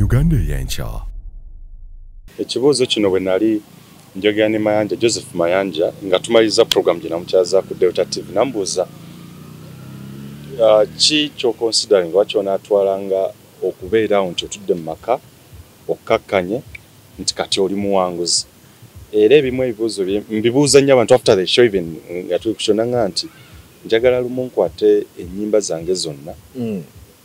Uganda y'enkya. Ekibuuzo kino bwe nali njogera ne Mayanja Joseph Mayanja nga tumaliza program gye namukyaza ku Delta TV nambuuza ki ky'oconsidering lwaki onaatwalanga okubeerawo nti otudde mu maka okkakkanye nti kati oli muwanguzi. Era ebimu ebibuuzo mbibuuza nnyo abantu after the show even nga tuli kushonanga nti njagala lumu nkwate ennyimba zange zonna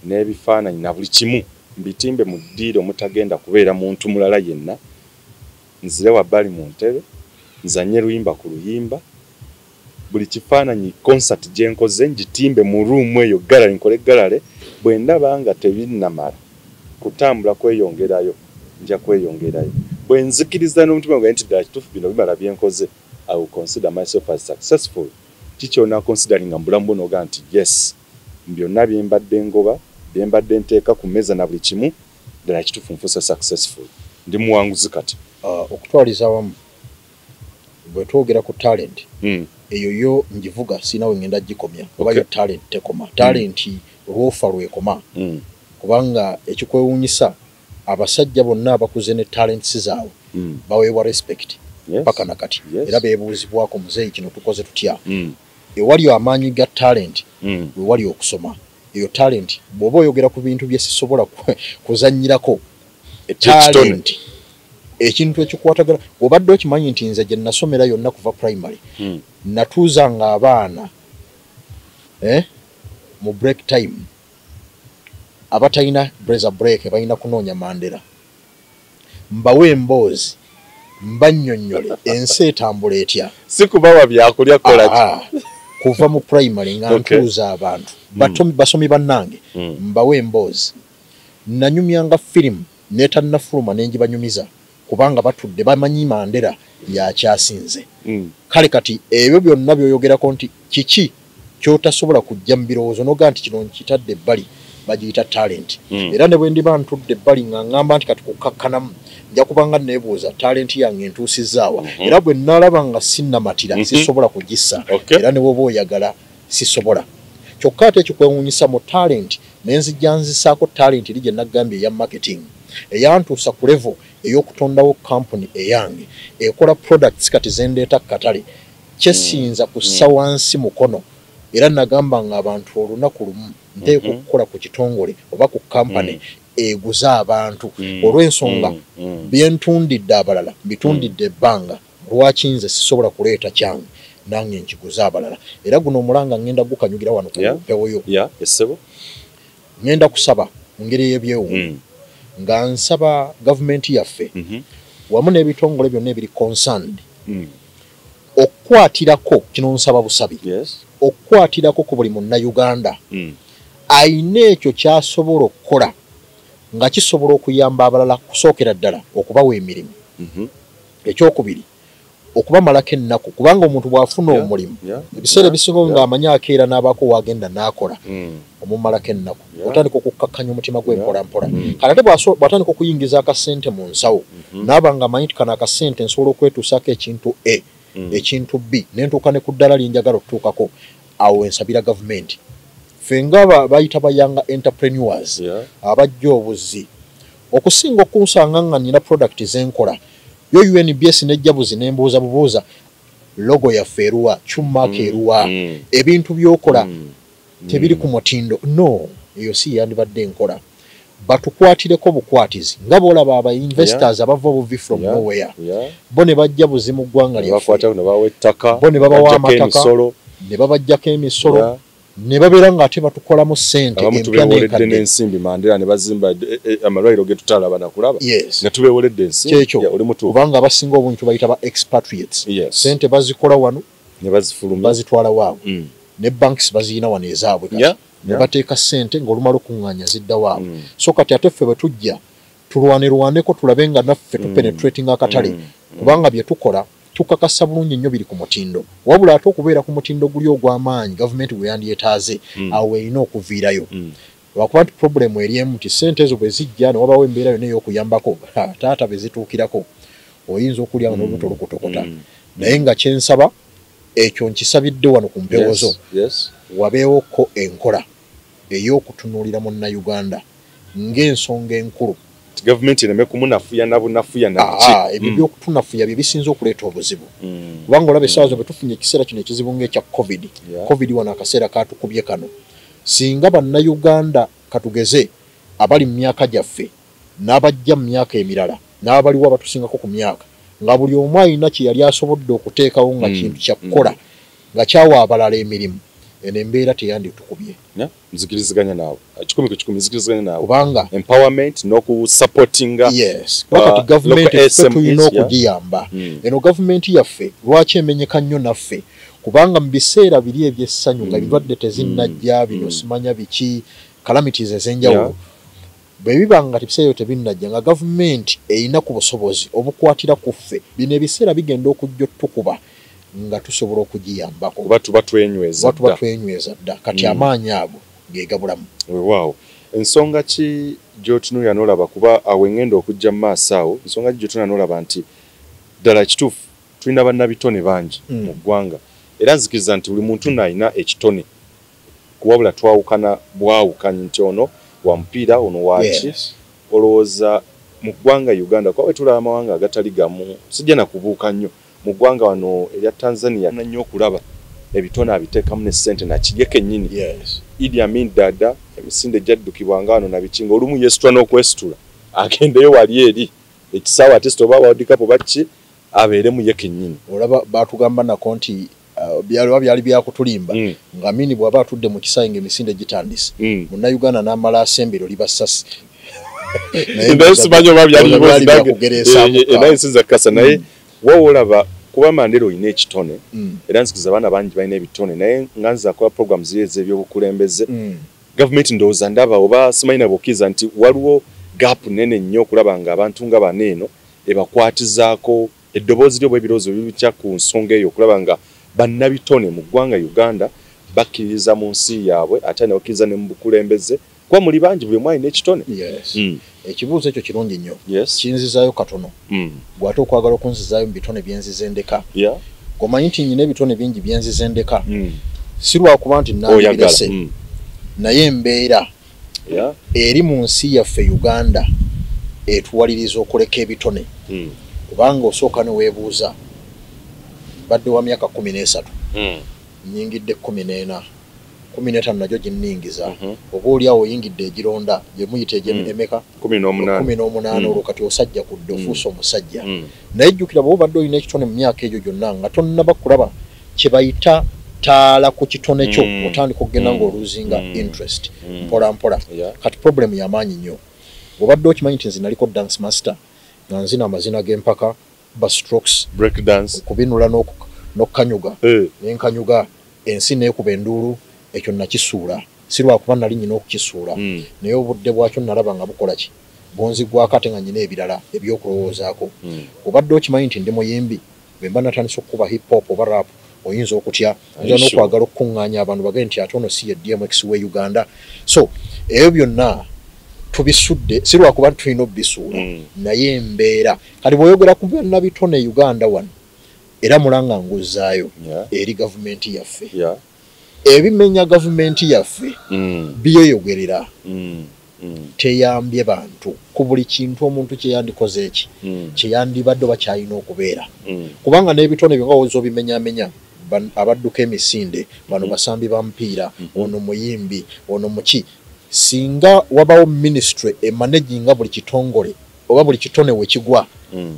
n'ebifaananyi na buli kimu mbitimbe mu ddiiro mutagenda kubeera muntu mulala yenna, nzire wabbali mu ntebe nzanye luyimba ku luyimba, buli kifaananyi concert gye nkoze ngitimbe mu ruumu eyo gallery, nkole gallery, bwe ndaba nga tebinnamala kutambula kweyongerayo nja kweyongerayo, bwe nzikiriza n'omutima gwange nti ddala kituufu bino bimala bye nkoze, I will consider myself as successful. Kikyona considering mbulamu buno oga nti yes byonna bye mbadde ngoba bye mbadde nteeka ku mmeeza na buli kimu ddala kituufu nfuuse successful, ndi muwanguzi kati. Okutwaliza wamu bwe twogera ku talent eyo yo ngivuga sinawe ngenda gikomya kuba yo talent tekoma talent lwofa lwekoma kubanga ekikwewuunyisa abasajja bonna abakuze ne talents zaabwe baweebwa respect paka nakati era beebuuzibwako muzeeyi kino tukoze tutya ewali amaanyi ga talent wewali okusoma eyo talent bw'oba oyogera ku bintu bye sisobola kuzannyirako talent ekintu ekikwatagana obadde okimanyi nti nze gye nasomera yonna kuva primary natuuzanga abaana mu break time abatalina breza break balina kunoonya Mandela mbawe emboozi mbannyonnyole ensi etambula etya si kubawa byakulya kola kuva mu primary nga ntuuza abantu basomi bannange mbawe emboozi nanyumyanga firimu netannafuluma nenjibanyumiza kubanga batudde bamanyi Mandela yakyasinze kale kati ebyo byonna byoyogerako nti kiki kyotasobola kujja mu birowoozo noga nti kino nkitadde ebbali bagiyita talent era ne bwe ndiba ntudde ebbali nga ngamba nti kati kukkakkanamu nja kubanga neebuuza talent yange entuusizaawa era bwe nalaba nga sinnamatira sisobola kugissa era ne bwoba oyagala sisobola kyokka ate ekikwewuunyisa mu talent nenzijja nzisaako talent eri gye naggambye eya marketing eyantuusa ku level ey'okutondawo company eyange ekola products kati zendeeta katale kyesinza kussa wansi mukono era nagamba nga abantu olunaku lumu nteekwa okukola ku kitongole oba ku company eguza abantu olw'ensonga byentundidde abalala bitundidde ebbanga lwaki nze sisobola kuleeta kyange nange nkiguza abalala era guno omulanga ngenda gukanyugira wano ku mpewoyo ngenda kusaba mu ngeri y'ebyewuunyo nga nsaba gavumenti yaffe wamu n'ebitongole byonna ebiri concerned okukwatirako kino nsaba busabi okukwatirako ku buli munnayuganda ayina ekyo kyasobola okukola nga kisobola okuyamba abalala kusookera ddala okubawa emirimu ekyokubiri okubamalako ennaku kubanga omuntu bw'afuna omulimu ebiseera ebisinga nga amanyi akeera n'abaako wagenda n'akola omumalako ennaku otandika okukkakkanya omutima gwe mpolampola kale ate bw'atandika okuyingiza akasente mu nsawo naaba nga amanyi nti kano akasente nsobola okwetuusaako ekintu A ekintu B nentuuka ne ku ddala lyenjagala okutuukako awo ensabira gavumenti ffe nga bayita bayanga entrepreneurs abajja obuzzi okusinga okunsanga nga nina product zenkola yo UNBS nejjabuzi nembuuza bubuuza logo yaffe eruwa cyummark eruwa ebintu byokola tebiri ku mutindo no eyo si yandibadde nkola batukwatireko bukwatizi nga boolaba aba investors abava obuvi from nowhere bo ne bajja buzi mu ggwanga lyaffe bo ne babawa amataka ne babajjako emisolo ne babeera nga ate batukolamu ssente empya n'ensimbi Mandela ne bazimba amalwaliro ge tutalaba nakulaba nga tubeewoledde ensimbi kubanga abasinga obungi bayita ba expatriates ssente bazikola wano ne bazifuluma bazitwala waabwe ne banks baziyina wano ezaabwe ne bateeka ssente ng'olumala okuŋŋaanya zidda waabwe so kati ate ffe bwe tujja tulwaneko tulabe nga naffe tupenetrating akatale kubanga bye tukola tukakasa bulungi nnyo biri ku mutindo wabula ate okubeera ku mutindo guli ogw'amaanyi gavumenti gwe yandyetaaze awo erina okuviirayo lwakuba nti problemu eri emu nti ssente ezo bwe zijja ne wabawo embeera yonna ey'okuyambako taata be zituukirako oyinza okulya n'olubuto olukutokota naye nga kyensaba ekyo nkisabidde wano ku mpewo zo wabeewoko enkola ey'okutunuulira munnayuganda ng'ensonga enkulu government ene mekumunafuya nabunafuya na biki ebyo byokutunafuya bibisinzo okuleeta obuzibu kubanga olabe saazo betufunye ekiseera kino ekizibu ng'ekya covid wana akaseera katukubye kano singa bannayuganda katugeze abali mu myaka gyaffe n'abajja mu myaka emirala n'abaliwo abatusingako ku myaka nga buli omu alina kye yali asobodde okuteekawo nga kintu kyakukola nga kyawa abalala emirimu eno embeera teyanditukubye nzikiriziganya naawe 10 nzikiriziganya naawe kubanga empowerment n'okusupportinga kati gavumenti effe tulina okugiyamba eno gavumenti yaffe lwaki emenyeka nnyo naffe kubanga mu biseera biri ebyessanyu nga ebirwadde tezinnajja bino simanya biki calamities ez'enjawulo bwe biba nga ebiseera tebinnajja nga gavumenti erina ku busobozi obukwatira ku ffe bino ebiseera bigenda okujja otukuba nga tusobola okugiyambako kuba tuba twenyweeza dda kati amaanyi ago geegabulamu weewaawo ensonga ki gy'otunuulira n'olaba kuba awo engenda okujja mu maaso awo ensonga ki gy'otunuulira n'olaba nti ddala kituufu tulina bannabitone bangi mu ggwanga era nzikiriza nti buli muntu n'alina ekitone kuwabula twawukana bwawukanyi nti ono wa mupiira ono waki olowooza mu ggwanga Uganda kuba tulaba amawanga agatali gamu sijja na kubuuka nnyo mu ggwanga wano erya Tanzania nnyo okulaba ebitone abiteekamu ne ssente nakirye kennyini Idi Amin Dada emisinde gyaddukibwanga wano nabikinga olumu yeesitula n'okwesitula agendeyo wali eri ekisaawa ate sitoba World Cup baki abeeremu ye kennyini olaba batugamba nako nti byali byakutulimba nga Amini bw'aba atudde mu kisaayi ng'emisinde gitandise munnayuganda n'amala asembero libasasi naye simanyi oba byali nsinza kasa naye woolaba kuba Mandela olina ekitone era nzikiriza abaana bangi balina ebitone naye nga nza akola program ziri ez'ebyobukulembeze gavumenti ndowooza ndaba oba simanyi nabukkiriza nti waliwo gaapu nene nnyo okulaba nga abantu nga bano eno ebakwatizaako eddoboozi lyo bw'ebirowoozo bibikya ku nsonga eyo okulaba nga bannabitone mu ggwanga Uganda bakkiririza mu nsi yaabwe ate ne bakkiriza ne mu bukulembeze kuba muli bangi buli omu alina ekitone ekibuuzo ekyo kirungi nnyo kinzizaayo katono gwate okwagala okunzizaayo mu bitone byenzize ndeka gomanyi nti nyina ebitone bingi byenzize ndeka si lwakuba nti nandibirese naye embeera eri mu nsi yaffe Uganda etuwaliriza okuleka ebitone kubanga osooka ne weebuuza badde wa myaka 13 nyingidde 14 15 najjo ginningiza oba oli awo oyingidde egironda gye muyita emeka 18 olwo kati osajja kudde ofuusa omusajja naye jjukira bw'oba badde olina ekitone mu myaka egyo gyonna nga tonnaba kulaba kye bayita taala ku kitone kyo otandika okugenda ng'oluzinga interest mpola mpola kati problem y'amaanyi nnyo bw'obadde okimanyi nti nze naliko dance master nga nzina amazina g'empaka ba strokes break dance kubinula n'okukanyuga n'enkanyuga ensi neekuba enduulu ekyo nakisuula si lwakuba nali nyina okukisuula naye obudde bwakyo nalaba nga bukola ki bunzigwako ate nga nyina ebirala ebyokulowoozaako obadde okimanyi nti ndi muyimbi bwe mba natandisa okukuba hip hop oba rap oyinza okutya nza n'okwagala okukuŋŋaanya abantu bagende nti ate ono si ye DMX we Uganda so ebyo byonna tubisudde si lwakuba tulina obisuula naye embeera kati bw'oyogera ku bannabitone Uganda wano era mulanga nguzzaayo eri gavumenti yaffe ebimenya gavumenti yaffe byeyogerera teyambye bantu ku buli kintu omuntu kyeyandikoze eki kyeyandibadde bakyalina okubeera kubanga n'ebitone byo nga woza obimenyamenya abadduka emisinde bano basambi ba mupiira ono muyimbi ono muki singa wabawo ministry emanaginga buli kitongole oba buli kitone wekigwa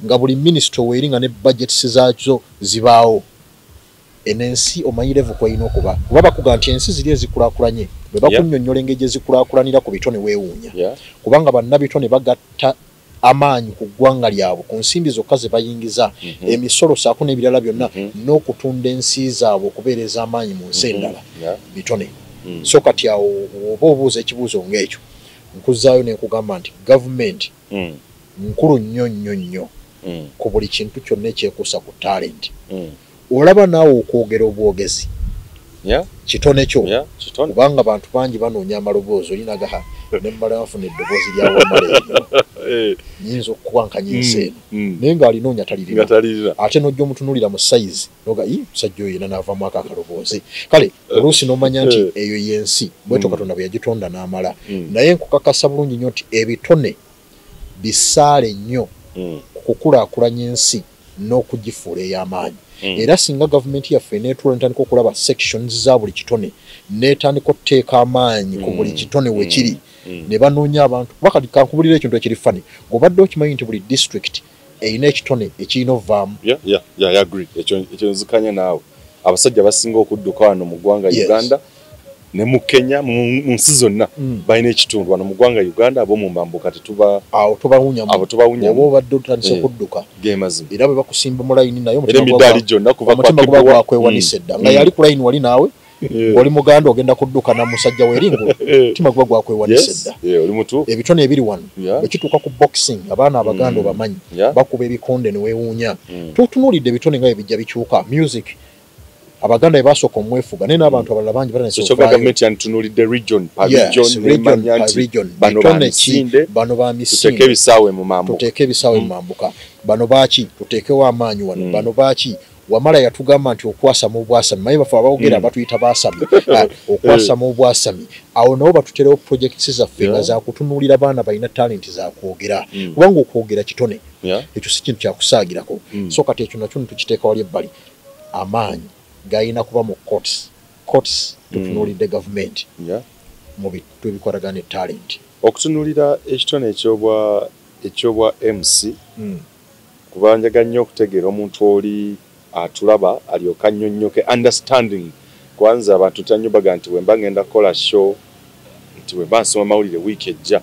nga buli ministry weeri nga ne budgets zaazo zibaawo enensi omanyirevu kwalina okuba oba bakuga nti ensi ziri ezikulaakulanye bwe bakunnyonnyola engeri gye zikulaakulanira ku bitone weewuunya kubanga bannabitone bagatta amaanyi ku ggwanga lyabwe ku nsimbi zokka ze bayingiza emisolo saako n'ebirala byonna n'okutunda ensi zaabwe okubeereza amaanyi mu nsi endala bitone so kati awo oba obuuza ekibuuzo ng'ekyo nkuzzaayo nekugamba nti gavumenti nkulu nnyo nnyo nnyo ku buli kintu kyonna ekyekuusa ku talenti olaba naawe okwogera obwogezi kitone kyo kubanga bantu bangi banoonya amaloboozi olinagaha nemmala bafuna eddoboozi lya wamaleeryo nyinza okuwankanya ensi eno naye ng'alinoonya talirina ate n'ojja omutunuulira mu sayizi noga musajja oyo yena naavaamu ako akaloboozi kale oluusi n'omanya nti eyo y'ensi bwetyo Katonda bwe yagitonda n'amala naye nkukakasa bulungi nnyo nti ebitone bisaale nnyo kukulaakulanya ensi n'okugifuula ey'amaanyi. Era singa gavumenti yaffe neetuula netandika okulaba sections za buli kitone n'etandika okuteeka amaanyi ku buli kitone we kiri ne banoonya abantu bakati kankubulira ekintu ekiri fani ng'obadde okimanyi nti buli district erina ekitone ekirina ovaamu. agree ekyo nzikanya naawe. Abasajja basinga okudduka wano mu ggwanga Uganda ne mu Kenya mu nsi zonna balina ekitundu wano mu ggwanga Uganda abo mu mbambuka tetuba awo tubawunyamu oba obadde otandise okudduka era bwe bakusimba mu layini naye omutima guba gwakwewanisa edda nga yali ku layini wali naawe oli muganda ogenda kudduka na musajja weeringu omutima guba gwakwewanisa edda. Ebitone ebiri wano ekituuka ku boxing abaana abaganda obamanyi bakuba ebikonde ne weewuunya tutunuulidde ebitone nga ebijja bikyuka music abaganda ebasooka omwefuga naye n'abantu abalala bangi bano ba misinde tuteeke ebisaawe mu mambuka bano baaki tuteekewo amaanyi wano bano baaki Wamala yatugamba nti okwasa mu bwasami maye bafa abawogera batuyita basami okwasa mu bwasami awo nabo batuterewo projects zaffe nga za kutunuulira baana balina talent za kwogera kubanga okwogera kitone ekyo si kintu kya kusaagirako so kati ekyo nakyo tukiteeka wali ebbali amaanyi gayina kuba mu courts tutunuulidde government mu bintu ebikwatagana ne talent okutunuulira ekitone ekyobwa MC kubanja nnyo okutegeera omuntu oli atulaba alyoka annyonnyoke understanding kwanza abantu tanyobaga nti wemba ngenda kola show nti wemba nsoma mawulire wiiki ejja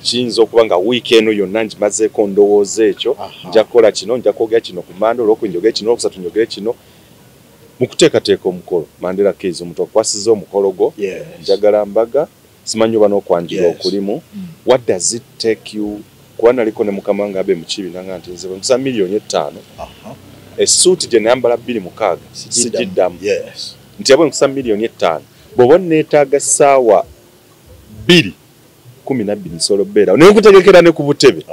kiyinza okuba nga wiiki eno yonna ngimazeeko ndowooza ekyo nja kukola kino nja kwogera kino ku Mande olwoku njogere kino olwokusatu njogere kino mu kuteekateeka omukolo Mandela Keys omuntu akwasiza omukolo gwo njagala mbaga simanyi oba n'okwanjula okulimu what does it take you kuba naliko ne mukama nga abe mu kibiina nti nze nkusa $5,000,000 essuuti gye nayambala 2,600 sijiddamu nti yabwe nkusa $5,000,000 bw'oba neetaaga ssaawa 2:12 nsobola bbeera naye nkutegekera ne ku butebe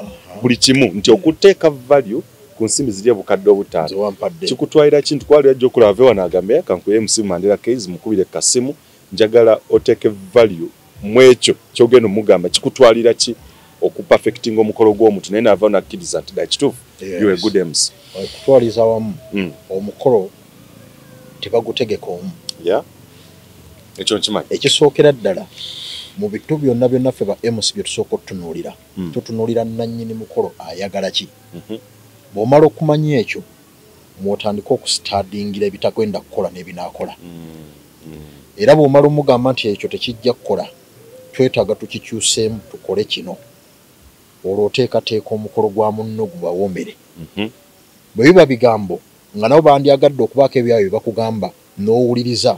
buli kimu nti okuteeka value ku nsimbi ziri obukadde obutaano kikutwalira kintu kwalira jjo okulava wano agambe kankuye MC Mandela Keys mukubire kasimu njagala oteeke value mu ekyo kyogenda omugamba kikutwalira ki okuperfecting omukolo gw'omuntu naye naava nakkiriza nti dakituufu you a good MC okutwaliza wamu omukolo tebagutegeka omu ekyo nkimanyi ekisookera ddala mu bitu byonna byonnaffe ba MC bye tusooka otutunuulira tutunuulira nannyini mukolo ayagala ki bw'omala okumanya ekyo mwotandika okusitadingira ebitagenda kukola n'ebinaakola era bw'omala omugamba nti ekyo tekijja kukola twetaaga tukikyuseemu tukole kino olwo oteekateeka omukolo gwa munno gubawoomere bwe biba bigambo nga nabo bandyagadde okubaako ebyayo bye bakugamba n'owuliriza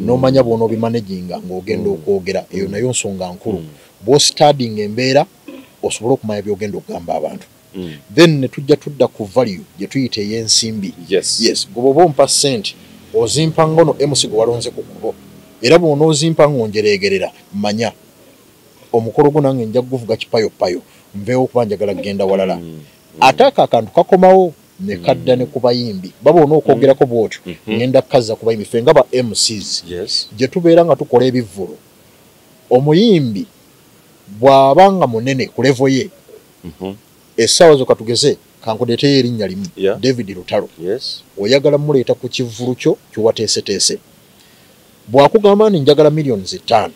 n'omanya bw'onoobimanaginga ng'ogenda okwogera eyo nayo nsonga nkulu bw'ositadinga embeera osobola okumanya by'ogenda okugamba abantu then ne tujja tudda ku value gye tuyita ey'ensimbi gwe oba ompa ssente ozimpa ngono MC gwe walonze ku kkubo era bw'onoozimpa ng'onjereegerera manya omukolo gwo nange nja kuguvuga kipayopayo nveewo okuba njagala kugenda walala ate akantu kakomawo ne kadda ne ku bayimbi baba onookwogeraku bw'otyo ngenda kukazza ku bayimbi ffe nga ba MCs gye tubeera nga tukola ebivvulo omuyimbi bw'aba nga munene ku levo ye essaawa zo katugeze kankudeeteyo erinnya limu David Lutalo oyagala muleeta ku kivvulu kyo kyowateeseteese bw'akugamba nti njagala $5,000,000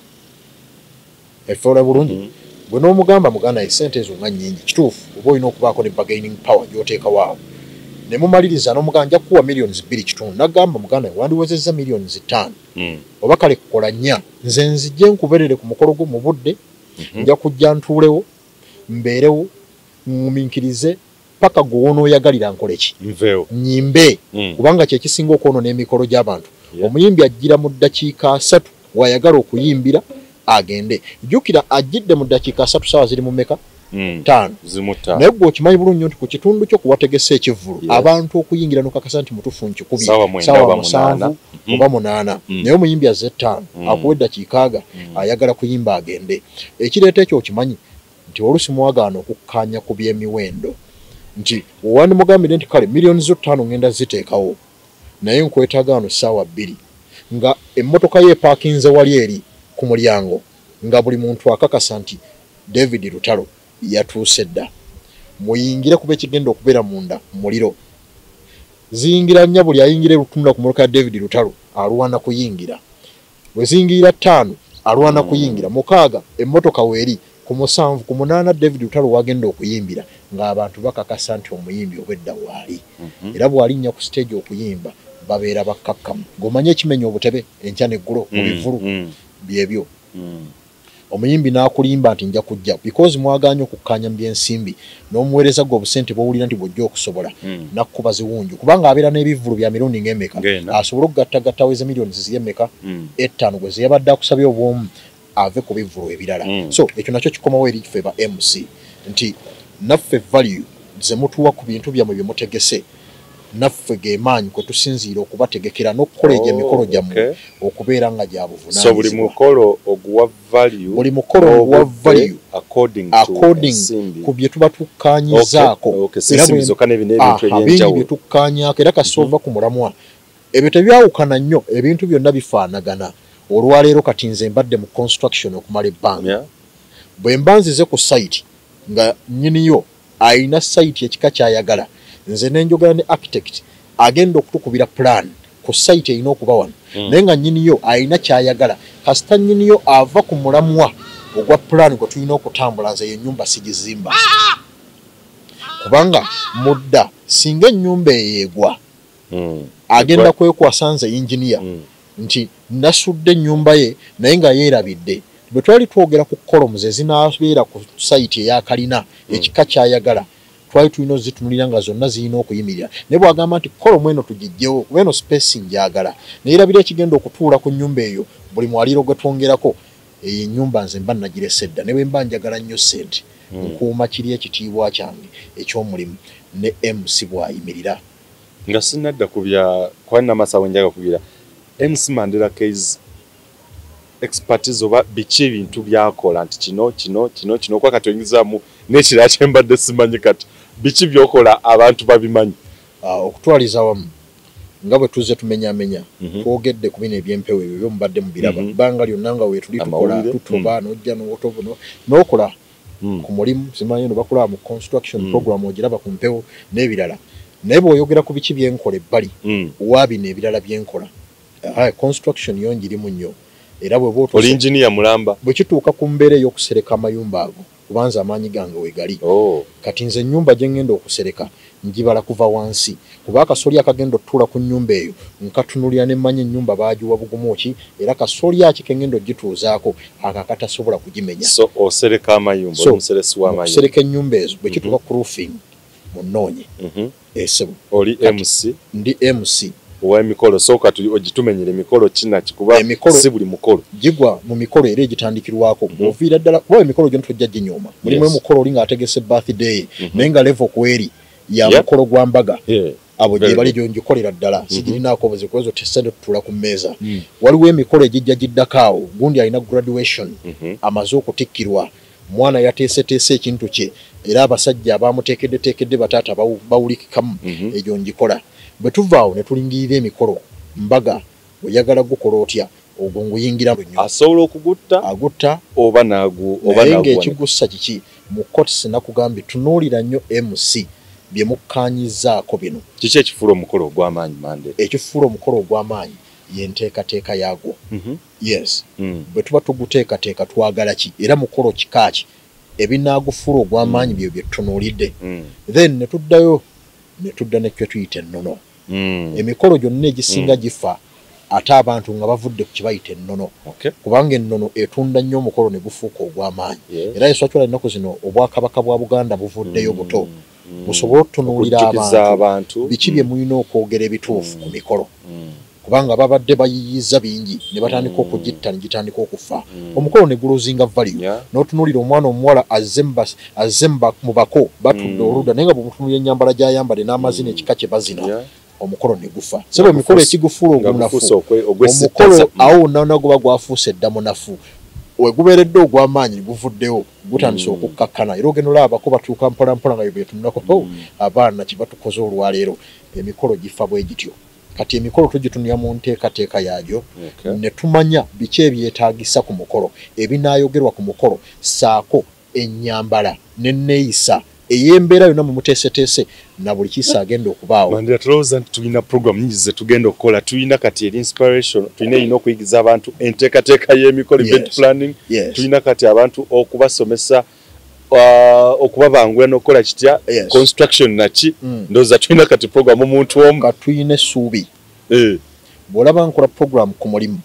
efola bulungi bwe n'omugamba muganda esente ezo nga nnyingi kituufu oba olina okubaako ne bargaining power gy'oteekawo awo ne mumaliriza n'omugamba nja kukuwa $2,250,000 n'agamba muganda wandiwezezza $5,000,000 oba kale kukola 4 nze nzijje nkuberere ku mukolo gwo mu budde nja kujja ntuulewo mbeerewo ngumiikirize paka gwe wonooyagalira nkole ki nnyimbe kubanga kyekisinga okwonoona emikolo gy'abantu omuyimbi ajjira mu ddakiika 3 wayagala okuyimbira agende jjukira ajjidde mu ddakiika 3 saawa ziri mu meka 5 naye gwe okimanyi bulungi nti ku kitundu kyo kuwategese ekivvulu abantu okuyingira nokakasa nti mutufu nkikubye saawa 7 oba 8 naye omuyimbi azze 5 akuwa eddakiika aga ayagala kuyimba agende ekireeta ekyo okimanyi nti oluusi muwagaana okukkaanya ku by'emiwendo nti wewandimugambire nti kale $5,000,000 ngenda ziteekawo naye nkwetaaga wano ssaawa 2 nga emmotoka ye epaakinze wali eri ku mulyango nga buli muntu akakasa nti David Lutalo yatuuse dda muyingire kuba ekigenda okubeera munda muliro ziyingira nnya buli ayingira lutunula ku muluka David Lutalo alwana kuyingira bwe ziyingira 5 alwana kuyingira 6 emmotoka weeri ku 7 ku 8 David Lutalo wagenda okuyimbira ng'abantu bakakasa nti omuyimbi obwedda waali era bw'alinnya ku stage okuyimba babeera bakkakkamu ng'omanye ekimenya obutebe enkya n'eggulo mu bivulu byebyo omuyimbi n'akulimba nti nja kujja because mwaganya okukkaanya mu byensimbi n'omuweereza gwe obusente bw'owulira nti bw'ojja okusobola nakkuba ziwunju kubanga abeera n'ebivulu bya mirundi ng'emeka asobola okugattagatta weze miliyoni ziyemeka 5 gwe zeyabadde akusabye obwomu ave ku bivulu ebirala so ekyo nakyo kikomawo eri ffe ba MC nti naffe value ze mutuwa ku bintu byammwe bye mutegese naffe geemaanyi kwe tusinziira okubategekera n'okukola egyo emikolo gyammwe okubeera nga gya buvunaanyizibwa. So buli mukolo oguwa value according ku bye tuba tukkaanyizaako bingi bye tukkaanyaako era kasova ku mulamwa ebyo tebyawukana nnyo ebintu byonna bifaanagana. Olwaleero kati nze mbadde mu construction okumala ebbanga bwe mba nzize ku site nga nnyiniyo ayina site ekika kyayagala nze nenjogera ne architect agenda okutukubira plan ku site erina okuba wano naye nga nnyiniyo ayina kyayagala kasita nnyiniyo ava ku mulamwa ogwa plan gwe tulina okutambula nze yennyumba sigizimba kubanga mudda singa ennyumba eyeegwa agenda kwekwasa nze engineer nti nasudde ennyumba ye naye nga yeerabidde bwe twali twogera ku columns ezinaabeera ku site eyakalina ekika kyayagala twali tulina ozitunulira nga zonna zirina okuyimirira naye bwagamba nti column eno tugijjewo kuba eno spacing njagala neerabira ekigenda okutuula ku nnyumba eyo buli mwaliiro gwe twongerako eyo ennyumba nze mba nagirese dda ne bwe mba njagala nnyo ssente nkuuma kiri ekitiibwa kyange eky'omulimu ne MC bw'ayimirira nga sinadda ku bya kwannamasawo njaga kubira MC Mandela Case expertise oba biki ebintu byakola nti kino kwa katonyizaamu n'ekirala kyembadde simanyi kati biki byokola abantu babimanyi okutwaliza wamu nga bwe tuzze tumenyamenya twogedde ku bino ebyempewo ebyo byomubadde mubiraba bbanga lyonna nga weetuli tukola tutoba n'ojja n'otobo n'okola ku mulimu simanyi no bakola mu construction program ogiraba ku mpewo n'ebirala naye bw'oyogera ku biki byenkola ebbali waabino ebirala byenkola construction yo njirimu nnyo era oli engineer mulamba bwe kituuka ku mbeera ey'okusereka amayumba ago kubanza amaanyi gange wegali kati nze ennyumba gye ngenda okusereka njibala kuva wansi kuba akasoli akagenda otuula ku nnyumba eyo nkatunulira ne mmanyi ennyumba baagiwa bugumu ki era kasoli aki ke ngenda ogituuzaako akakatasobola kugimenya so osereka amayumba omuseresi w'amayumba okusereka ennyumba ezo bwe kituuka ku roofing munoonye esebo oli MC ndi MC ow'emikolo sooka ogitumenyera emikolo kinakikuba si buli mukolo gigwa mu mikolo era egitandikirwako oviira ddala kuba emikolo gyonna tojja ginyooma mulimu emukolo oli ng'ategese birthday naye nga level kweri ya mukolo gwa mbaga abo gye bali gyongikolera ddala sigirinaako buzikwezo tesente tutuula ku mmeeza waliwo emikolo egijja giddako awo gundi alina graduation amaze okutikkirwa mwana yateeseteese ekintu kye era abasajja abamuteekeddeteekedde bataata bawulikikamu egyo ngikola bwe tuvaawo ne tulingirira emikolo mbaga oyagala gukola otya ogwo nguyingira asobola okugutta agutta oba ng'ekigussa kiki mu kotisi nakugambye tunuulira nnyo MC bye mukkaanyizaako bino kiki ekifuula omukolo ogw'amaanyi Mandela ekifuula omukolo ogw'amaanyi yenteekateeka yaagwo yes bwe tuba tuguteekateeka twagala ki era mukolo kikaaki ebinaagufuula ogw'amaanyi byo bye tutunuulidde then ne tuddayo ne tudda nekyo tuyita ennono emikolo gyonna egisinga gifa ate abantu nga bavudde ku kibayita ennono kubanga ennono etunda nnyo omukolo ne gufuuka ogw'amaanyi era enswatula ennaku zino obwakabaka bwa Buganda buvuddeyo buto busobole okutunuulira abantu biki bye mulina okwogera ebituufu ku mikolo kubanga babadde bayiyiza bingi ne batandika okugitta ne gitandika okufa omukolo ne gulozinga value n'otunuulira omwana omuwala azze mu bako batudde oludda naye nga bwemutunuulira ennyambala gy'ayambadde n'amazina ekika kye bazina omukolo ne gufa sebo emikolo ekigufuula ogunafu omukolo awo naguba gwafuuse eddamu nafu wegubeeredde ogw'amaanyi guvuddewo gutandise okukkakkana era ogenda olabako batuuka mpolampola nga byetunulako abaana kye batukoze olwaleero emikolo gifa bwe gityo kati emikolo tugitunira mu nteekateeka yaagyo ne tumanya biki ebyetaagisa ku mukolo ebinaayogerwa ku mukolo saako ennyambala n'enneeyisa eyembeera yonna mu muteeseteese na buli kisa agenda okubaawo. Mandira tulowooza nti tulina program nyingi ze tugenda okukola. Tulina kati eri inspiration, tulina erina okuyigiza abantu enteekateeka y'emikolo, event planning. Tulina kati abantu okubasomesa okubabangula n'okukola kitya construction naki. Ndowooza tulina kati program omuntu omu. Katulina essuubi. Bw'olaba nkola program ku mulimu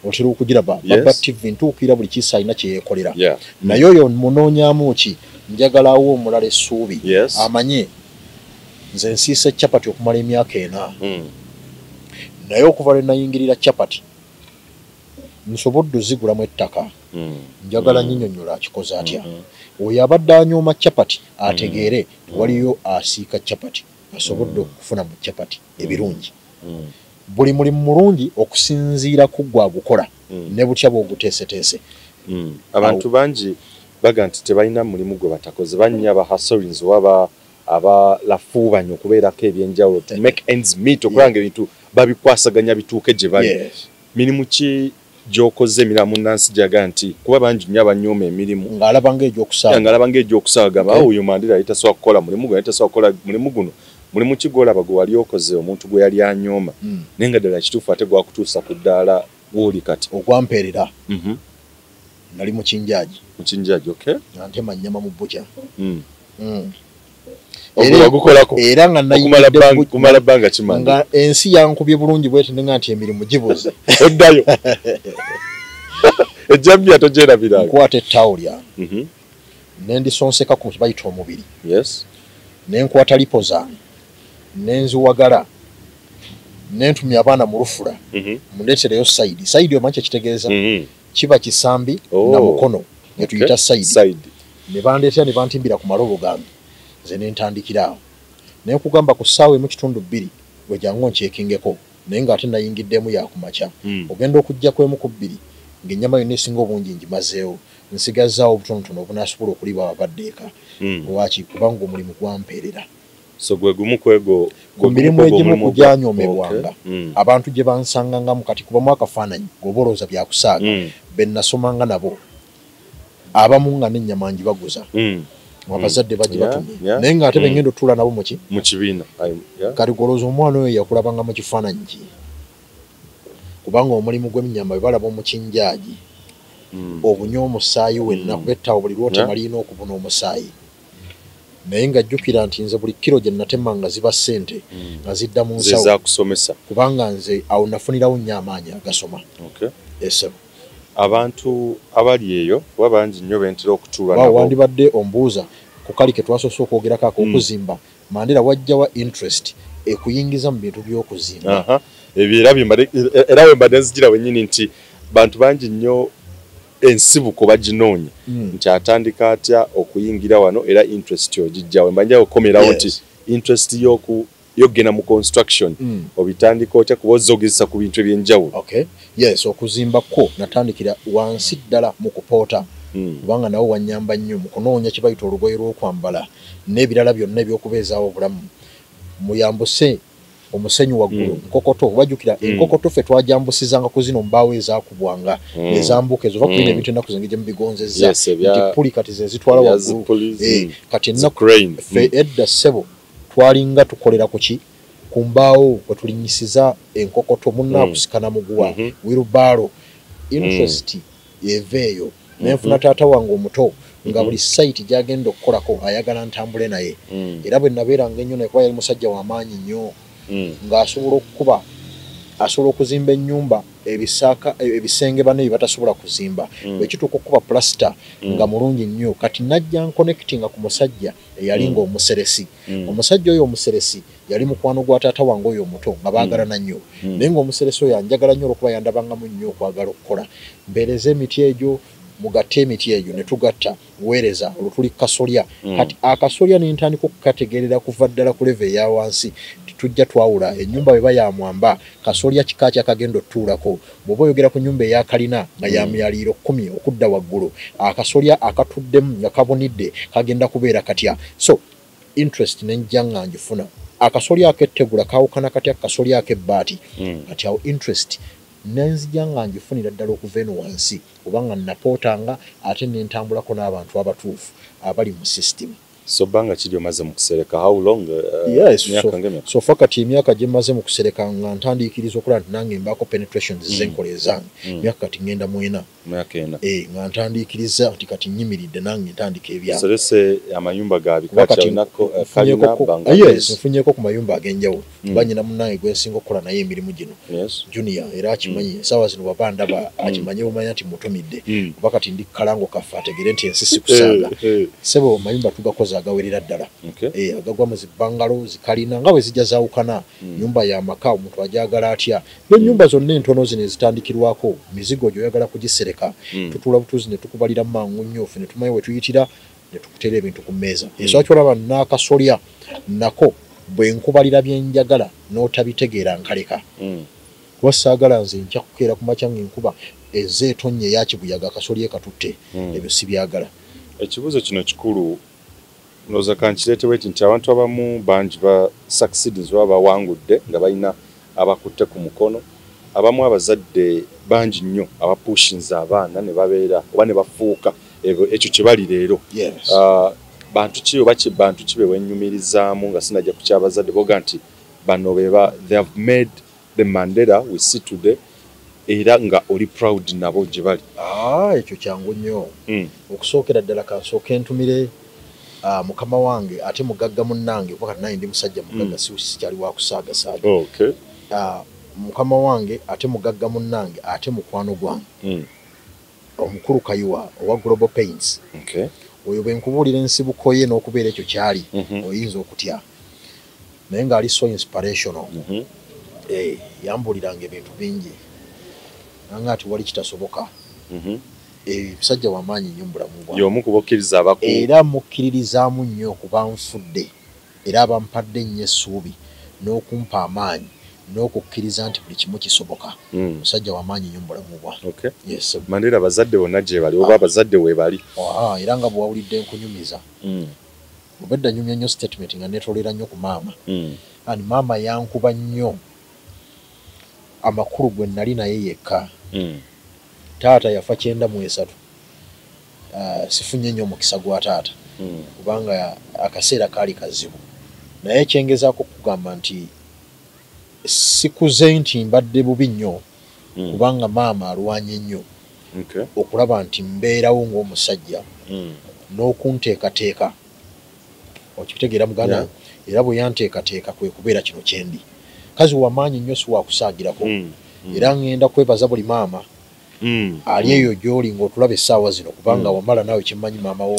otera okugiraba. Baba TV ntuukira buli kisa alina kye yeekolera. Naye oyo munoonyaamu ki? Njagalawo omulala essuubi amanye nze nsiise chapati okumala emyaka 4. Naye okuva lwe nayingirira chapati nsobodde ozigulamu ettaka. Njagala nnyonnyola akikoze atya. Oyo abadde anyooma chapati ategeere waliyo asiika chapati asobodde okufuna mu chapati ebirungi. Buli mulimu mulungi okusinziira ku gwa gukola ne butya bw'oguteeseteese. Abantu bangi baga nti tebalina mulimu gwe batakoze, bannya abahustlers waba abalafuubanya okubeerako ebyenjawulo to make ends meet, okulanga ebintu babikwasaganya bituuke gye bali. Mirimu ki gy'okoze emira munnansi gyaga nti kuba bangi nnyo abanyooma emirimu ng'alaba ng'egyokusaaga gamba oyo Mandira yali tasobola kukola mulimu guno, yali tasobola kukola mulimu guno. Mulimu ki gw'olaba gwe wali okoze omuntu gwe yali anyooma naye nga ddala kituufu ate gwakutuusa ku ddaala w'oli kati? Ogwampeerera nali mu Kinjaaji. Okay. Ntema nnyama mu bbuca. Era nga kumala bbanga kimala nga ensi yankubye bulungi bwete nga nti emirimu gibuze. Oddayo. Ejjambiya togyerabiranga. Nkwata ettaawo lyange ne ndisonseka ku bayita omubiri. Ne nkwata lipo zange ne nziwagala ne ntumya abaana mu lufula mundeetereyo sayidi omanyi kyekitegeeza kiba kisambi na mukono ne tuyita sayidi. Ne bandeetera ne bantimbira ku malobo gange nze ne ntandikira awo ne nkugamba ku ssaawa emu kitundu 2 gwe jangu nkyekingeko naye ng'ate nayingiddemu yakumakya. Ogenda okuggyako emu ku 2 ng'ennyama yonna esinga obungi ngimazeewo nsigazaawo obutonotono obunasobola okuliba ababadde eka. Lwaki? Kubanga omulimu gwampeerera. So gwe gumu kwego ku mirimu egimu kugyanyoomebwanga abantu gye bansangangamu kati kubamu akafaananyi g'obolooza byakusaaga be nasomanga nabo abamu nga n'ennyama ngibaguza abazadde bagibatumye naye ng'ate bengenda otuula nabo mu kibiina. Kati golooza omwana oyo yakulabanga mu kifaananyi ki? Kubanga omulimu gw'ennyama bwe balaba mu Kinjaaji obunya omusaayi wenna kubettawo buli lwotema lirina okubuna omusaayi. Naye ng'ajjukira nti nze buli kiro gye natema nga ziba ssente nga zidda mu nsawo zaakusomesa kubanga nze awo nafunirawo nnyo amaanyi agasoma. Abantu abali eyo kuba bangi nnyo bentera okutuula nabo. Wandibadde ombuuza ku kali ke twasoose okwogerako okuzimba Mandira wajjawa interest ekuyingiza mu bintu by'okuzimba. Ebyo era bwe mbadde nzigira wennyini nti bantu bangi nnyo ensibuko baginoonya nti atandika atya okuyingira wano era interest ogijjawe. Mbanja okomerawo nti interest yogena mu construction obitandika otya kuba ozogeza ku bintu ebyenjawulo. Okuzimbako natandikira wansi ddala mu kupoota kubanga nawo wanyamba nnyo mu kunoonya kye bayita olugoye lw'okwambala n'ebirala byonna ebyokubeezaawo obulamu. Muyambuse omusenyu waggulu nkokoto obajjukira enkokoto ffe twajambusizanga ku zino mbaawo ezaakubwanga ezambuka ezo vakulina ebintu ennaku zenge gye mubigonzezza nti puli kati ze zitwala waggulu. Kati ennaku ffe edda ssebo twalinga tukolera ku ki ku mbaawo kwe tulinyisiza enkokoto munnaakusikana muguwa wirubaalo. Interest eva eyo nenfuna taata wange omuto nga buli site gyagenda okukolako ayagala ntambule naye era bwe nabeeranga ennyo naye kuba yali musajja w'amaanyi nnyo ng'asobola okukuba asobola okuzimba ennyumba ebisenge bane bye batasobola kuzimba ekituuka okuba plasita nga mulungi nnyo. Kati najja nkonectinga ku musajja eyali ng'omuseresi. Omusajja oyo omuseresi yali mukwano gwa taata wange oyo omuto nga baagalana nnyo naye ng'omuseresi oyo anjagala nnyo olwokuba yandabangamu nnyo okwagala okukola. Mbeereza emiti egyo mugatte emiti egyo ne tugatta weereza olutuli kasolya. Kati akasolya n'entandika okukategeerera kuva ddala ku leve eya wansi tujja twawula ennyumba bwe bayamwamba kasolya kika kyakagenda otutuulako. Bw'oba oyogera ku nnyumba eyakalina nga ya myaliiro 10 okudda waggulu akasolya akatuddemu nga kabunidde kagenda kubeera katya. So interest nenjja nga njifuna. Akasolya ak'ettegula kaawukana katya kasolya ak'ebbaati. Kati awo interest nenzija nga njifunira ddala okuva eno wansi kubanga napootanga ate nentambulako n'abantu abatuufu abali mu system. So banga kiri omaze mu kusereka how long? Yes, so fakati emyaka gye maze mu kusereka nga ntandikiriza okola nti nange mbako penetrations z'enkola ezange emyaka kati ngenda mwena nga ntandikiriza nti kati nyimiridde nange ntandika ebyange. So lese amayumba gabika nako kalina banga. Yes, nfunyeko ku mayumba ag'enjawulo banyina munnange gwensinga okukola naye emirimu gino Junior era akimanyi sawa zino baba ndaba akimanyi omanya nti mutumidde kuba kati ndi kalango kaffe ategere nti ensi sikusaaga sebo mayumba tugakoze agawerera ddala agagwa mu zibangalo zikalina nga bwe zijja zaawukana nyumba ya maka omuntu ajagala atya yo nyumba zonna entono zino ezitandikirwako mizigo gyoyagala kugisereka tutula butuzi ne tukubalira mangu nnyo ffe ne tumanyi we tuyitira ne tukutera ebintu ku mmeeza eso akyolaba n'akasolya nako bwe nkubalira byenjagala n'otabitegeera nkaleka kuba saagala nze nja kukeera ku makya ng'enkuba ezeetonnya eyakibuyaga akasolya katutte ebyo si byagala. Ekibuuzo kino kikulu noza kankireetewo nti abantu abamu bangi ba succeeds oba bawangudde nga balina abakutte ku mukono abamu abazadde bangi nnyo abapushinza abaana ne babeera oba ne bafuuka ekyo kye bali leero. Bantu ki oba bantu ki be wennyumirizaamu nga sinajja ku kyabazadde boga nti bano beba they have made the Mandela we see today era nga oli proud nabo gye bali. Ekyo kyangu nnyo okusookera ddala kansooke ntumire mukama wange ate mugagga munnange kuba kati naye ndi musajja mugagga sikyali wa kusaagasaaga. Mukama wange ate mugagga munnange ate mukwano gwange omukulu Kayiwa owa Global Paints oyo bwe nkubuulira ensibuko ye n'okubeera ekyo kyali oyinza okutya naye ng'ali so inspirational yambuuliranga ebintu bingi nanga ati wali kitasoboka musajja w'amaanyi nnyo mu bulamu bwange y'omu kubakkiriza abakulu era mukkiririzaamu nnyo okuba nfudde era abampadde nnyo essuubi n'okumpa amaanyi n'okukkiriza nti buli kimu kisoboka musajja w'amaanyi nnyo mu bulamu bwange. Mandela abazadde bonna gye bali oba abazadde we bali era nga bwewawulidde nkunyumiza obedda nyumya nnyo statement nga neetoolera nnyo ku maama ani maama yankuba nnyo amakulu gwe nali naye yekka taata yafa 93 sifunye nnyo omukisa gwa taata kubanga akaseera kaali kazibu naye kyengezaako kugamba nti sikuze nti mbadde bubi nnyo kubanga maama alwanye nnyo okulaba nti mbeerawo ng'omusajja n'okunteekateeka okitegeera muganda era bwe yanteekateeka kwe kubeera kino kyendi kazi w'amaanyi nnyo si waakusaagirako era ngenda kwebaza buli maama ali eyo gy'oli ng'otulaba essaawa zino kubanga wamala naawe kimmanyi maama wo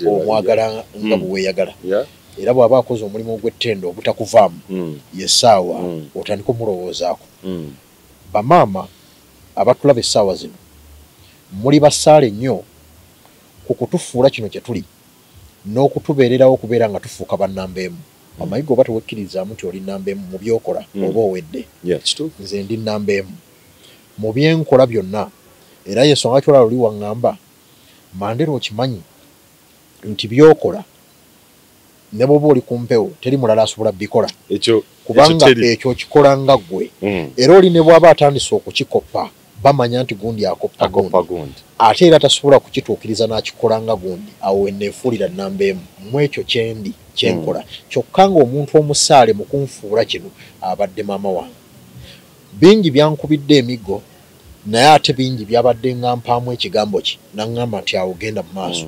omwagala nga bwe weeyagala era bw'aba akoze omulimu ogw'ettendo obutakuvaamu yessaawa otandika omulowoozaako. Bamaama abatulaba essaawa zino muli basaale nnyo ku kutufuula kino kye tuli n'okutubeererawo okubeera nga tufuuka bannambeemu. Amayiga oba tewekkirizaamu nti oli nnambeemu mu byokola oba owedde nze ndi nnambeemu mu byenkola byonna era y'ensonga kyolala oli waŋŋamba Mandela okimanyi nti byokola ne bw'oba oli ku mpewo teri mulala asobola bikola kubanga ekyo kikola nga ggwe era oli ne bw'aba atandise okukikoppa bamanya nti gundi akoppa gundi ate era tasobola kukituukiriza n'akikola nga gundi awo wenneefuulira nnambeemu mu ekyo kyendi kyenkola kyokka ng'omuntu omusaale mu kunfuula kino abadde maama wange. Bingi byankubidde emiggo naye ate bingi byabadde ngampaamu ekigambo ki naŋŋamba nti awo genda mu maaso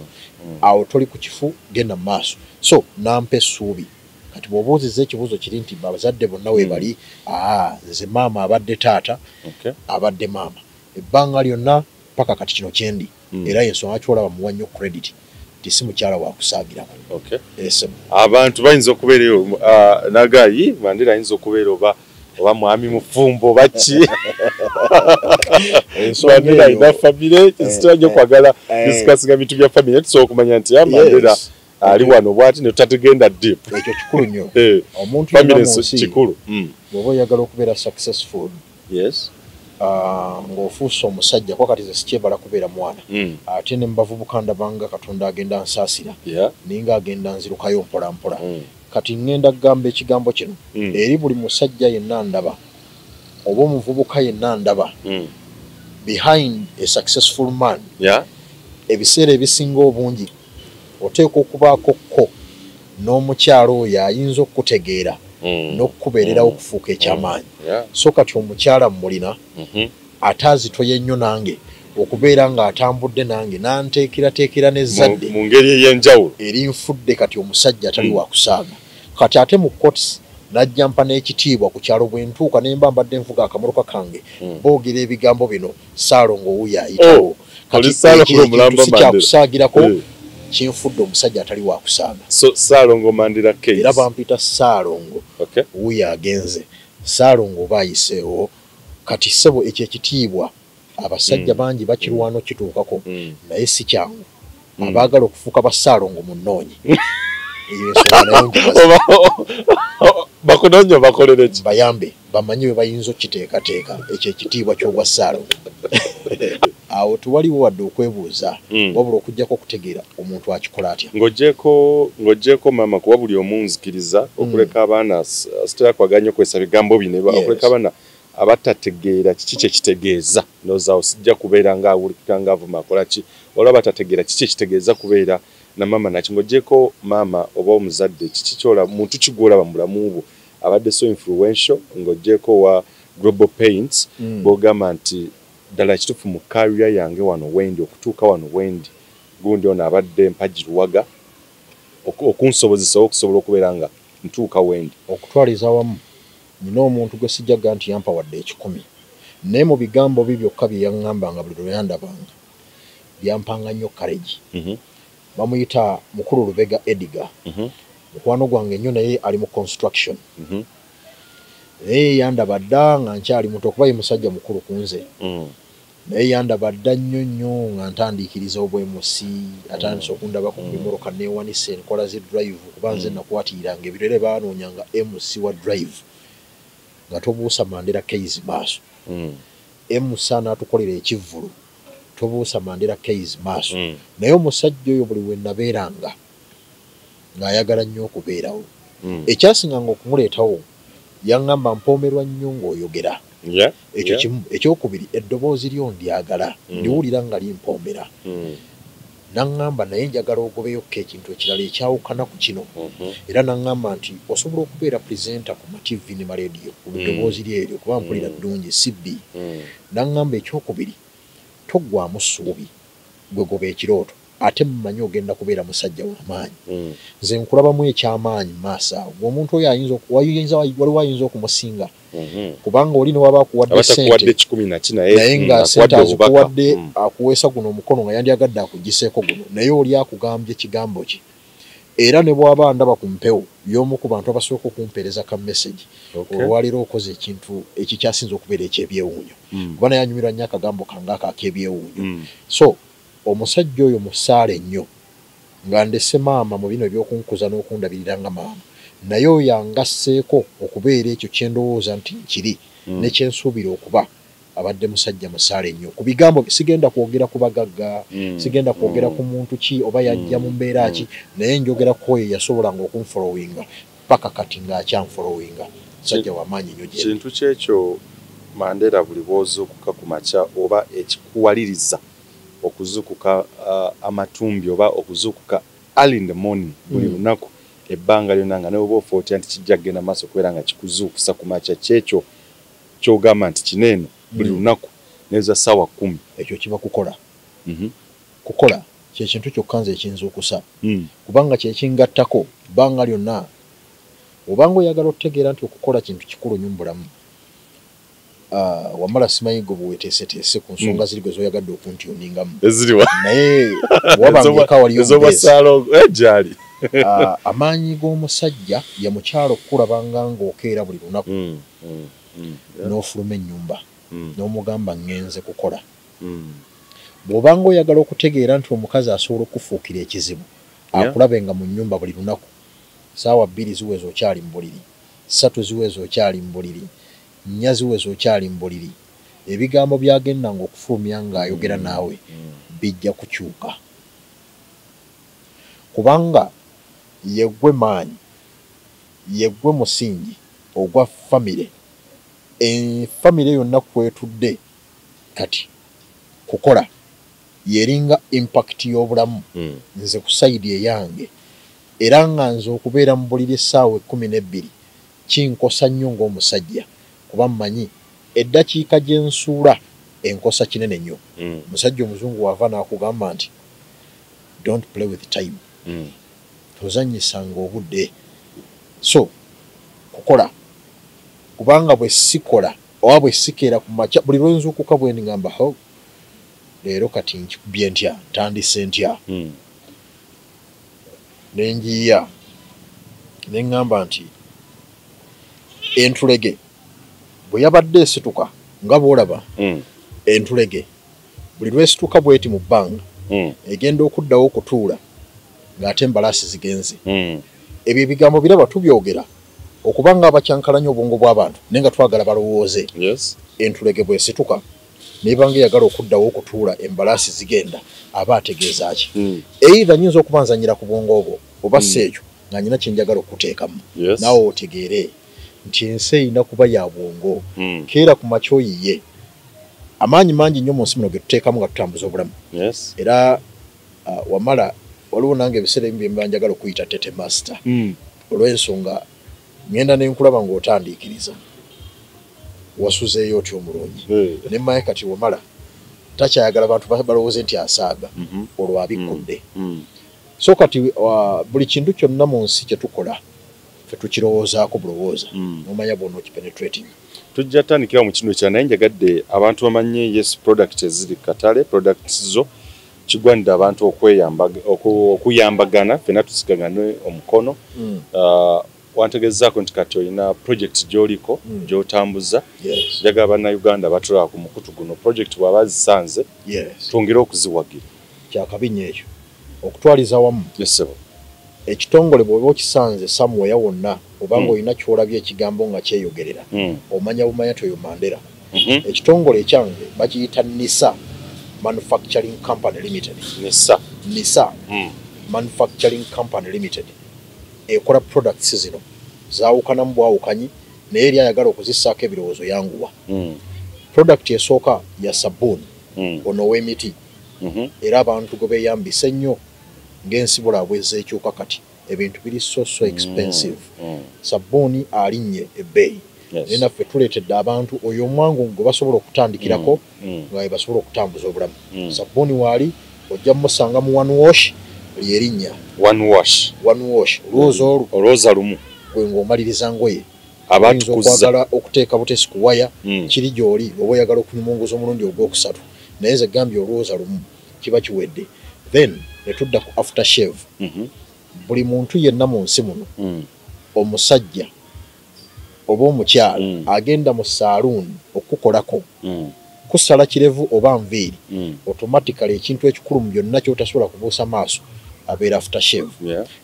awo toli ku kifu genda mu maaso so nampa essuubi kati bw'obuuziza ekibuuzo kiri nti abazadde bonna we bali nze maama abadde taata abadde maama ebbanga lyonna paka kati kino kyendi era y'ensonga kyolaba muwa nnyo credit nti si mukyala wakusaagirako. Abantu bayinza okubeerayo Nagayi Mandela ayinza okubeera oba mwami mufumbo baki Mandela alina famire kisitwajja okwagala disikasinga bintu bya famire tusobola okumanya nti Mandela ali wano bwati ne tutatugenda deep ekyo kikulu nnyo omuntu kikulu bw'oba oyagala okubeera successful ng'ofuuse omusajja kwa kati ze sikyebala kubeera mwana ate ne mbavubuka ndabanga Katonda agenda nsaasira ninga agenda nzirukayo mpola mpola kati ngenda kugamba ekigambo kino eri buli musajja yenna ndaba oba omuvubuka yenna ndaba behind a successful man ebiseera ebisinga obungi oteeka okubaako ko n'omukyalo oyo ayinza okutegeera n'okukubeererawo okufuuka ekyamaanyi. So kati omukyala mulina ate azitoye nnyo nange okubeera ng'atambudde nange n'anteekerateekera n'ezzadde mu ngeri ey'enjawulo erinfudde kati omusajja atali wakusaaga. Kati ate mu kotis najja mpa n'ekitiibwa ku kyalo bwe ntuuka ne mba mbadde nvuga akamotoka kange boogera ebigambo bino Ssaalongo wuuyo ayitawo. Kati ekintu sikyakusaagirako kinfudde omusajja atali wakusaaga. So Ssaalongo Mandela case era bampita Ssaalongo wuuyo agenze. Ssaalongo oba ayiseewo kati ssebo ekyo ekitiibwa abasajja bangi bakirwano kituukako naye si kyangu abaagala okufuuka ba Ssaalongo munnoonyi bakunoonya bakolere ki bayambe bamanyi bwe bayinza okiteekateeka ekyo ekitiibwa ky'ogwa Ssaalongo. Awo tuwaliwo wadde okwebuuza wabula okuggyako okutegeera omuntu akikola atya. Ng'oggyeko maama kuba buli omu nzikiriza okuleka abaana sitera kwaganya okwesa bigambo bino okuleka abaana abatategeera kiki kye kitegeeza nozaawo sijja kubeera ng'awulikika ng'avuma akola ki olwa batategeera kiki kye kitegeeza kubeera na maama naki. Ng'oggyeko maama oba omuzadde kiki kyolaba muntu kigwolaba mu bulamu bwo abadde so influential ng'oggyeko wa Global Paints bw'ogamba nti ddala ekituufu mu kariya yange wano wendi okutuuka wano wendi gundi ono abadde mpagiruwaga okunsobozesa okusobola okubeera nga ntuuka wendi. Okutwaliza wamu nina omuntu gwe sijjaga nti yampa wadde 10 naye mu bigambo bye byokka bye yaŋŋambanga buli lwe yandabanga byampanga nnyo courage. Bamuyita Mukulu Lubega Edgar mukwano gwange ennyo naye ali mu construction. Naye yandaba dda nga nkyali muto kuba ye musajja mukulu ku nze naye yandaba dda nnyo nga ntandiikiriza obwemusi atandise okundabako ku bimoroka neewanise enkola zi drive kuba nze nakwatiranga ebirere baanoonyanga MC wa drive nga tobuusa Mandela case maaso MC n'atukolera ekivvulu tobuusa Mandela case maaso naye omusajja oyo buli we nabeeranga ng'ayagala nnyo okubeerawo. Ekyasinganga okumuleetawo yaŋŋamba mpoomerwa nnyo ng'oyogera ekyo kimu. Ekyokubiri eddoboozi lyo ndyagala ndiwulira nga limpoomera. Naŋŋamba naye njagala ogobeyokko ekintu ekirala ekyawukana ku kino era naŋŋamba nti osobola okubeera purezenta ku mativi ne marediyo ku ddoboozi lyeryo kuba mpulira ddungi sibbi. Naŋŋamba ekyokubiri toggwamu ssuubi gwe goba ekirooto ate mmanyi ogenda kubeera musajja w'amaanyi. Nze nkulabamu ekyamaanyi maaso awo ng'omuntu oyo waliwo ayinza okumusinga kubanga oli ne waba akuwadde sente naye nga sente azikuwadde akuweesa guno omukono nga yandyagadde akugiseeko guno naye oli akugambye kigambo ki. Era ne bw'aba ndaba ku mpewo y'omu ku bantu abasooka okumpeereza ka message olwaleero okoze ekintu ekikyasinza okubeera ekyebyewuunyo kuba naye anyumirwa nnyo akagambo kange ako ak'ebyewuunyo. So omusajja oyo musaale nnyo nga ndese maama mu bino ebyokunkuza n'okundabirira nga maama naye oyo angasseeko okubeera ekyo kye ndowooza nti nkiri ne kye nsuubira okuba abadde musajja musaale nnyo. Ku bigambo sigenda kwogera ku bagagga sigenda kwogera ku muntu ki oba yajja mu mbeera ki naye njogera ku oyo yasobolanga okunfolowinga paka kati ng'akyanfolowinga musajja w'amaanyi nnyo. Kintu kyekyo Mandela buli bw'ozuukuka ku makya oba ekikuwaliriza okuzuukuka amatumbi oba okuzuukuka early in the morning buli lunaku ebbanga lyonna nga neoba ofootya nti kijja kgenda maaso okubeera nga kikuzuukusa ku makya kyekyo ky'ogamba nti kineeno buli lunaku neza ssaawa 10 ekyo kiba kukola. Kukola kyekintu kyokka nze ekinzuukusa kubanga kyekingattako bbanga lyonna obanga oyagala okutegeera nti okukola kintu kikulu nnyo mu bulamu. Wamala simanyi gwe bweweteeseteese ku nsonga ziri gwe z'oyagadde okuntyuningamu naye wabangeka waliyo gyali amaanyi g'omusajja ye mukyalo okulabanga ng'okeera buli lunaku n'ofuluma ennyumba n'omugamba ngenze kukola. Bw'obanga oyagala okutegeera nti omukazi asobola okufuukira ekizibu akulabenga mu nnyumba buli lunaku ssaawa 2 ziweza okyali mu buliri 3 ziweza okyali mu buliri 4 ziweza okyali mu buliri ebigambo byagendanga okufulumya ng'ayogera naawe bijja kukyuka kubanga yeggwe maanyi yeggwe musingi ogwa famire. Famire yonna kwetudde kati kukola yeringa impact y'obulamu nze ku side eyange era nga nze okubeera mu buliri essaawa 12 kinkosa nnyo ng'omusajja kuba mmanyi eddakiika gye nsuula enkosa kinene nnyo musajja omuzungu wava n'akugamba nti don't play with time tozannyisanga obudde so kukola kubanga bwe sikola oba bwe sikeera ku makya buli lwe nzuukuka bwe ngamba ho leero kati nkikubye ntya ntandise ntya nenjiya neŋŋamba nti entulege bwe yabadde esituka nga bw'olaba entulege buli lwesituka bweti mu bbanga egenda okuddawo okutuula ng'ate embalaasi zigenze ebyo ebigambo biraba tubyogera okubanga abakyankalanya obwongo bw'abantu naye nga twagala balowooze entulege bwesituka nebanga eyagala okuddawo okutuula embalaasi zigenda aba ategeeza ki eitha nyinza okubanzanyira ku bwongo obwo oba seekyo nga nyina kyenjagala okuteekamu naawe otegeere nti ensi erina kuba ya bwongo keera ku makyoyiye amaanyi mangi nnyo mu nsi muno ge tuteekamu nga tutambuza obulamu era wamala waliwo nange ebiseera ebimu bye njagala okuyita tete master olw'ensonga ngenda nenkulaba ng'otandiikiriza wasuzeeyo otyo omulungi ne mmaye kati wamala takyayagala bantu balowooze nti asaaga olwo abikkudde so kati buli kintu kyonna mu nsi kye tukola ffe tukirowoozaako bulowooza nomanya bwonna okipenetrating tujja tandikira mu kintu ekya naye njagadde abantu bamanye yes product eziri katale products zo kigwanira abantu okuyambagana fena tusigagane omukono wantegezaako nti kati olina project gy'oliko gy'otambuza njagala bannayuganda batulaba ku mukutu guno project bw'aba zisanze twongere okuziwagira kyakabinya ekyo okutwaliza wamu ekitongole bw'oba okisanze samuweya wonna obanga olina kyolabye ekigambo nga kyeyogerera omanya bumanya toyo Mandela ekitongole ekyange bakiyita NISA Manufacturing Company Limited NISA Manufacturing Company Limited ekola products zino zaawukanamu bwawukanyi naye eri ayagala okuzissaako ebirowoozo yanguwa product esooka ya sabbuuni ono w'emiti era abantu gwe beeyambisa ennyo ng'ensi bulaabwe ezeekyuka kati ebintu biri so expensive sabbuuni alinnye ebbeeyi naye naffe tuleetedde abantu oyo omwangu gwe basobola okutandikirako nga we basobola okutambuza obulamu sabbuuni waali ojja musanga mu one wash lyerinnya one wash olwoza lumu gwe ng'omaliriza ngoye okwagala okuteeka butesi ku waya kiri gy'oli oba oyagala okunyumunguza omulundi ogwokusatu naye nze gambye olwoza lumu kiba kiwedde then ne tudda ku after shave buli muntu yenna mu nsi muno omusajja oba omukyala agenda mu saaluuni okukolako kusala kirevu oba nviiri automatically ekintu ekikulu mu byonna kyotasobola kubuusa maaso abeera after shave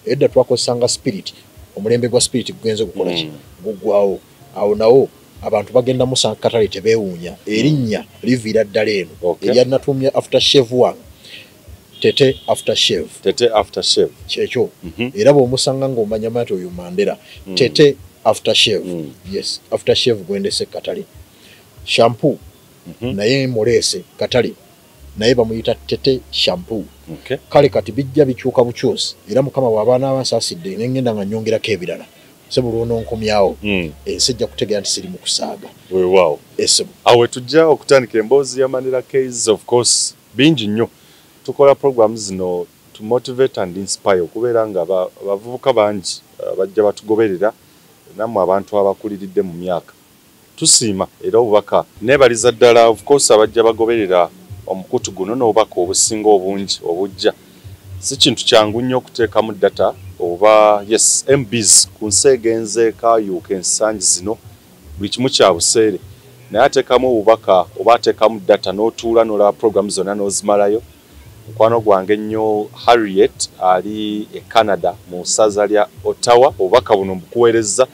edda twakozesanga spirit omulembe gwa spirit gugenze gukola ki guggwawo awo nawo abantu bagenda musanga katale tebeewuunya erinnya liviira ddala eno eryanatumya after shave wange tete after shave kyekyo era bw'omusanga ng'omanya mati oyo Mandela tete after shave yes after shave gwendese katale shampoo naye muleese katale naye bamuyita tete shampoo kale kati bijja bikyuka bukyusi era mukama w'abaana abasaasidde nengenda nga nyongerako ebirala sebuli ononkomyawo ensi ejja kutegeera nti siri mu kusaaga weewaawo awe tujja okutandika emboozi ya Mandela Case of course bingi nnyo tukola program zino to motivate and inspire okubeera nga abavubuka bangi bajja batugoberera nammwe abantu abakuliridde mu myaka tusiima era obubaka neebaliza ddala of course abajja bagoberera omukutu guno n'obubaka obusinga obungi obujja si kintu kyangu nnyo okuteekamu data oba yes MBs ku nsi egenze kaayuuka ensangi zino buli kimu kya buseere naye ateekamu obubaka oba ateekamu data n'otuula n'olaba program zonna n'ozimalayo mukwano gwange nnyo Harriet ali e Canada mu ssaza lya Ottawa obubaka buno bukuweereza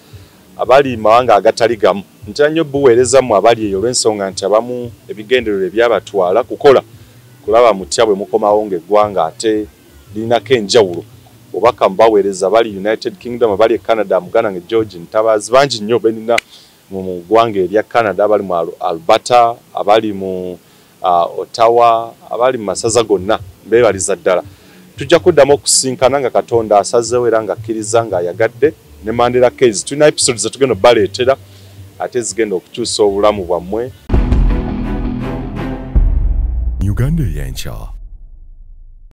abali mawanga agatali gamu ntya nnyo buweereza mu abali eyo olw'ensonga nti abamu ebigendererwa ebyabatwala kukola kulaba mutya bwe mukomawo ng'eggwanga ate lirinako enjawulo obubaka mubaweereza bali United Kingdom abali e Canada muganda nge George Ntabaazi bangi nnyo benina mu ggwanga erya Canada abali mu Alberta abali mu Ottawa, abali mu masaza gonna beebaliza ddala. Tujja kuddamu okusinkana nga Katonda asazeewo era nga akkiriza ng'ayagadde ne Mandela Case. Tulina episodes ze tugenda obbaleetera ate zigenda okukyusa obulamu bwammwe. Uganda y'enkya.